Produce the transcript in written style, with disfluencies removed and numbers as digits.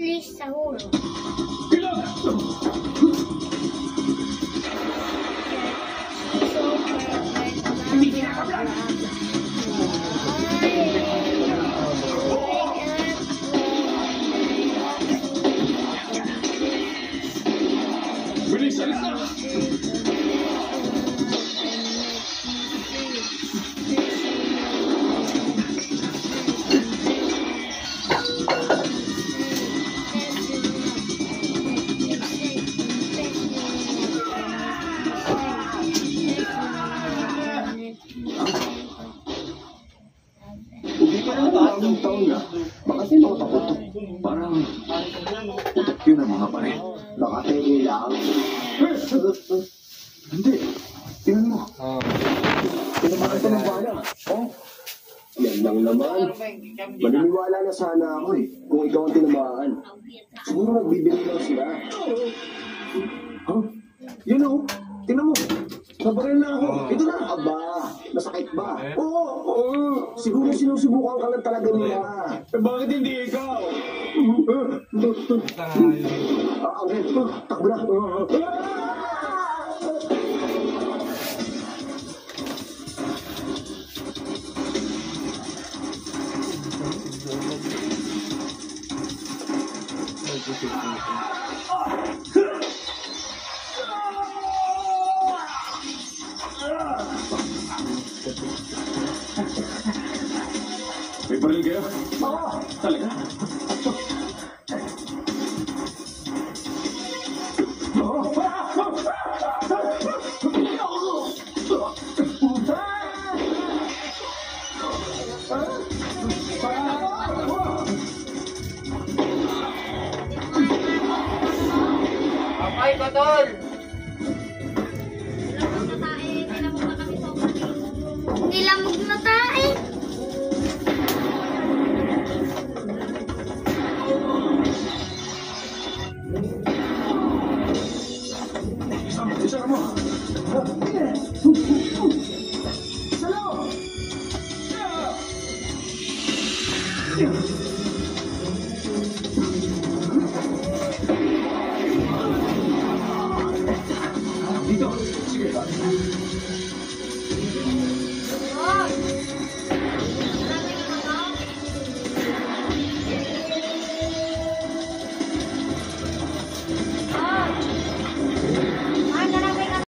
Please, sahuro. Bilis, alis na! Hindi pa naman bagong taon na. Baka tinotakot. Parang yun ang mga pare. Baka tayo lang. Hindi. Tingnan mo. Tinamaan ito ng bala. Oh. Yan lang naman. Maniniwala na sana ako eh. Kung ikaw ang tinamaan. Siguro nagbibili lang sila. Huh? Yun o. Tingnan mo. Nabaril na ako. Ito na. Aba. Masakit ba? Oo. Siguro sinusubukan ka lang talaga nila. Bakit hindi ikaw? Ang takbo na. May baril kayo? Oo. Talaga? Apay ko, tol! Nilamog na tayo. Isa mo. Salo!